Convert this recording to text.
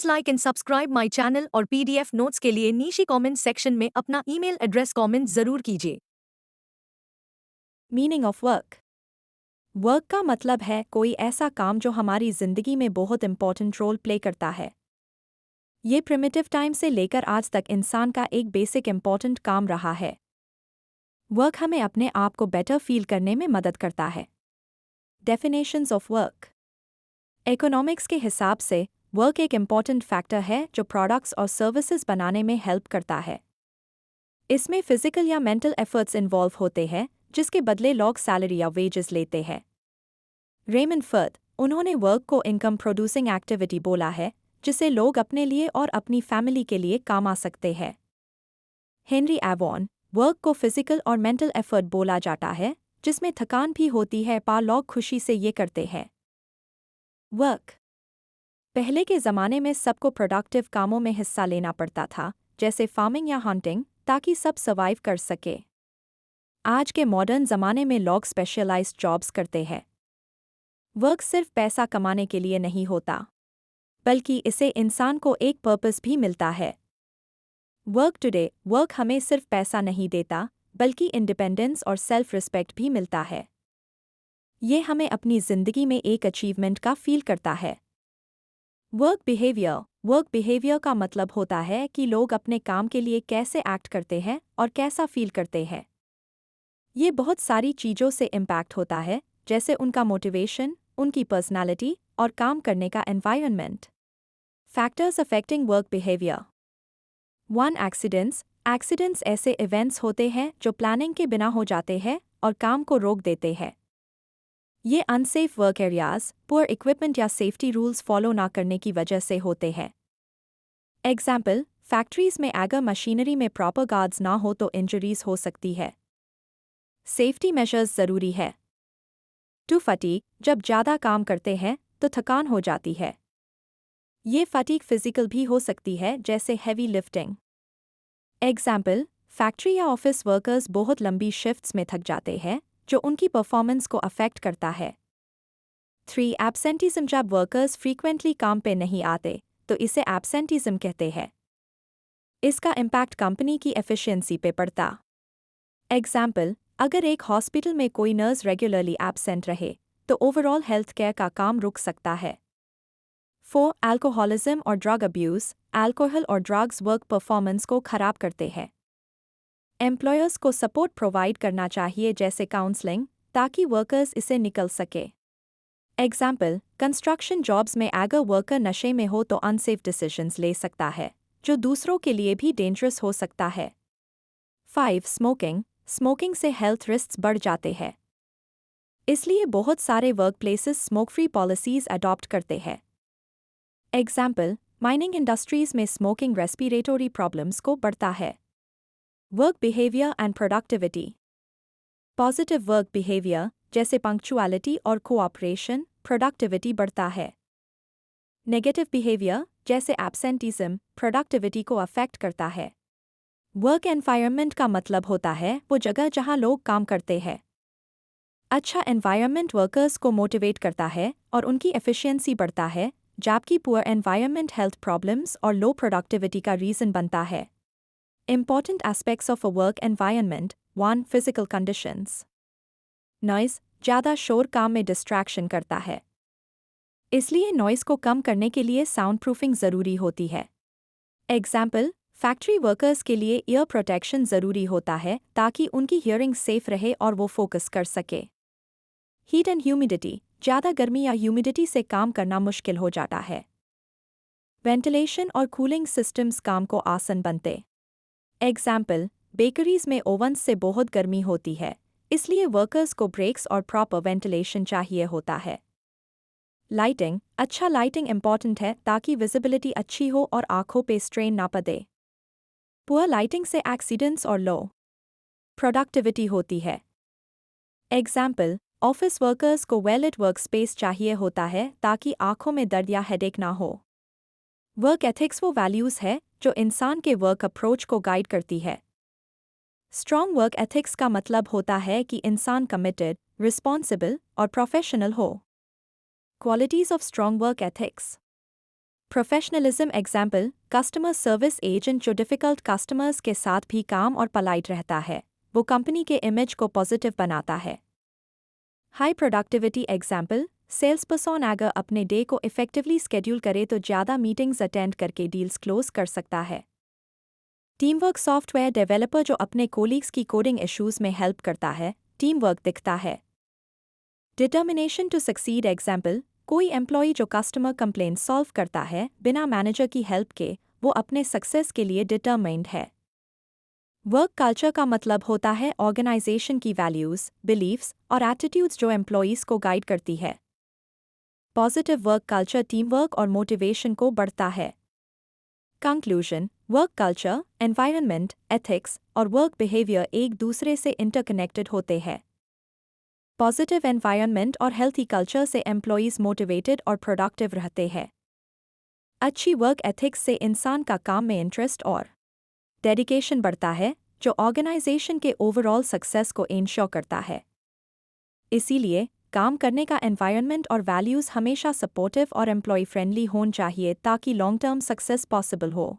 Please like and subscribe my channel और PDF notes के लिए नीचे कमेंट सेक्शन में अपना ईमेल एड्रेस कमेंट जरूर कीजिए। Meaning of work. वर्क का मतलब है कोई ऐसा काम जो हमारी जिंदगी में बहुत इंपॉर्टेंट रोल प्ले करता है। ये प्रिमिटिव टाइम से लेकर आज तक इंसान का एक बेसिक इंपॉर्टेंट काम रहा है। वर्क हमें अपने आप को बेटर फील करने में मदद करता है। Definitions of work. इकोनॉमिक्स के हिसाब से वर्क एक इंपॉर्टेंट फैक्टर है जो प्रोडक्ट्स और सर्विसेज बनाने में हेल्प करता है। इसमें फिजिकल या मेंटल एफर्ट्स इन्वॉल्व होते हैं जिसके बदले लोग सैलरी या वेजेस लेते हैं। रेमंड फर्द, उन्होंने वर्क को इनकम प्रोड्यूसिंग एक्टिविटी बोला है जिसे लोग अपने लिए और अपनी फैमिली के लिए काम आ सकते हैं। हेनरी एवॉन, वर्क को फिजिकल और मेंटल एफर्ट बोला जाता है जिसमें थकान भी होती है पर लोग खुशी से ये करते हैं। वर्क। पहले के ज़माने में सबको प्रोडक्टिव कामों में हिस्सा लेना पड़ता था, जैसे फार्मिंग या हंटिंग, ताकि सब सर्वाइव कर सके। आज के मॉडर्न ज़माने में लोग स्पेशलाइज्ड जॉब्स करते हैं। वर्क सिर्फ पैसा कमाने के लिए नहीं होता, बल्कि इससे इंसान को एक पर्पस भी मिलता है। वर्क टुडे, वर्क हमें सिर्फ पैसा नहीं देता, बल्कि इंडिपेंडेंस और सेल्फ रिस्पेक्ट भी मिलता है। ये हमें अपनी ज़िंदगी में एक अचीवमेंट का फील करता है। वर्क बिहेवियर का मतलब होता है कि लोग अपने काम के लिए कैसे एक्ट करते हैं और कैसा फील करते हैं। ये बहुत सारी चीज़ों से इम्पैक्ट होता है, जैसे उनका मोटिवेशन, उनकी पर्सनालिटी और काम करने का environment. Factors affecting work behaviour. 1. Accidents ऐसे इवेंट्स होते हैं जो प्लानिंग के बिना हो जाते हैं और काम को रोक देते हैं। ये unsafe work areas, poor equipment या सेफ्टी रूल्स फॉलो ना करने की वजह से होते हैं। एग्जाम्पल, फैक्ट्रीज में अगर मशीनरी में प्रॉपर गार्ड्स ना हो तो इंजरीज हो सकती है। सेफ्टी मेजर्स ज़रूरी है। 2. फटीग, जब ज़्यादा काम करते हैं तो थकान हो जाती है। ये फटीग फिजिकल भी हो सकती है, जैसे हैवी लिफ्टिंग। एग्जाम्पल, फैक्ट्री या ऑफिस वर्कर्स बहुत लंबी शिफ्ट्स में थक जाते हैं जो उनकी परफॉर्मेंस को अफेक्ट करता है। 3. एब्सेंटिज्म, जब वर्कर्स फ्रीक्वेंटली काम पे नहीं आते तो इसे एब्सेंटिज्म कहते हैं। इसका इम्पैक्ट कंपनी की एफिशिएंसी पे पड़ता। एग्जाम्पल, अगर एक हॉस्पिटल में कोई नर्स रेगुलरली एब्सेंट रहे तो ओवरऑल हेल्थ केयर का काम रुक सकता है। 4. अल्कोहलिज्म और ड्रग अब्यूज़, अल्कोहल और ड्रग्स वर्क परफॉर्मेंस को खराब करते हैं। एम्प्लॉयर्स को सपोर्ट प्रोवाइड करना चाहिए, जैसे काउंसलिंग, ताकि वर्कर्स इसे निकल सके। एग्जाम्पल, कंस्ट्रक्शन जॉब्स में अगर वर्कर नशे में हो तो अनसेफ डिसीजंस ले सकता है, जो दूसरों के लिए भी डेंजरस हो सकता है। 5. स्मोकिंग से हेल्थ रिस्क बढ़ जाते हैं। इसलिए बहुत सारे workplaces smoke free policies adopt करते हैं। एग्जाम्पल, माइनिंग इंडस्ट्रीज में स्मोकिंग रेस्पिरेटरी प्रॉब्लम्स को बढ़ता है। Work behaviour and productivity. Positive work behaviour जैसे पंक्चुअलिटी और कोऑपरेशन, प्रोडक्टिविटी बढ़ता है। नेगेटिव बिहेवियर जैसे एब्सेंटिज्म, प्रोडक्टिविटी को अफेक्ट करता है। वर्क एनवायरनमेंट का मतलब होता है वो जगह जहां लोग काम करते हैं। अच्छा एनवायरनमेंट वर्कर्स को मोटिवेट करता है और उनकी एफिशिएंसी बढ़ता है, जबकि पुअर एनवायरनमेंट हेल्थ प्रॉब्लम्स और लो प्रोडक्टिविटी का रीज़न बनता है। Important aspects of a work environment. 1. Physical conditions. Noise, ज़्यादा शोर काम में डिस्ट्रैक्शन करता है। इसलिए नॉइस को कम करने के लिए साउंड प्रूफिंग ज़रूरी होती है। एग्जाम्पल, फैक्ट्री वर्कर्स के लिए ईयर प्रोटेक्शन ज़रूरी होता है ताकि उनकी हियरिंग सेफ रहे और वो फोकस कर सके। हीट एंड ह्यूमिडिटी, ज़्यादा गर्मी या ह्यूमिडिटी से काम करना मुश्किल हो जाता है। वेंटिलेशन और कूलिंग सिस्टम्स काम को आसान बनते। एग्जाम्पल, बेकरीज में ओवंस से बहुत गर्मी होती है, इसलिए वर्कर्स को ब्रेक्स और प्रॉपर वेंटिलेशन चाहिए होता है। लाइटिंग, अच्छा लाइटिंग इंपॉर्टेंट है ताकि विजिबिलिटी अच्छी हो और आंखों पे स्ट्रेन ना पड़े। पुअर लाइटिंग से एक्सीडेंट्स और लो प्रोडक्टिविटी होती है। एग्जाम्पल, ऑफिस वर्कर्स को वेल lit वर्क स्पेस चाहिए होता है ताकि आंखों में दर्द या हेडेक ना हो। वर्क एथिक्स वो वैल्यूज़ है जो इंसान के वर्क अप्रोच को गाइड करती है। स्ट्रॉन्ग वर्क एथिक्स का मतलब होता है कि इंसान कमिटेड, रिस्पॉन्सिबल और प्रोफेशनल हो। Qualities of strong work ethics. Professionalism example, customer service agent जो डिफ़िकल्ट कस्टमर्स के साथ भी काम और पोलाइट रहता है, वो कंपनी के इमेज को पॉजिटिव बनाता है। High productivity example, sales person अगर अपने डे को इफेक्टिवली स्केड्यूल करे तो ज़्यादा मीटिंग्स अटेंड करके डील्स क्लोज कर सकता है। टीम वर्क सॉफ्टवेयर डेवलपर जो अपने कोलीग्स की कोडिंग इश्यूज में हेल्प करता है, टीम वर्क दिखता है। डिटर्मिनेशन टू सक्सीड एग्जाम्पल, कोई एम्प्लॉय जो कस्टमर कंप्लेंट सॉल्व करता है बिना मैनेजर की हेल्प के, वो अपने सक्सेस के लिए डिटरमाइंड है। वर्क कल्चर का मतलब होता है ऑर्गेनाइजेशन की वैल्यूज, बिलीफ्स और एटीट्यूड्स जो एम्प्लॉयज़ को गाइड करती है। Positive work culture team work और मोटिवेशन को बढ़ता है। Conclusion, work culture, environment, ethics और वर्क बिहेवियर एक दूसरे से इंटरकनेक्टेड होते हैं। पॉजिटिव एनवायरनमेंट और हेल्थी कल्चर से एम्प्लॉयज़ मोटिवेटेड और प्रोडक्टिव रहते हैं। अच्छी वर्क एथिक्स से इंसान का काम में इंटरेस्ट और डेडिकेशन बढ़ता है, जो ऑर्गेनाइजेशन के ओवरऑल सक्सेस को इंश्योर करता है। इसीलिए काम करने का एनवायरनमेंट और वैल्यूज़ हमेशा सपोर्टिव और एम्प्लॉय फ्रेंडली होना चाहिए ताकि लॉन्ग टर्म सक्सेस पॉसिबल हो।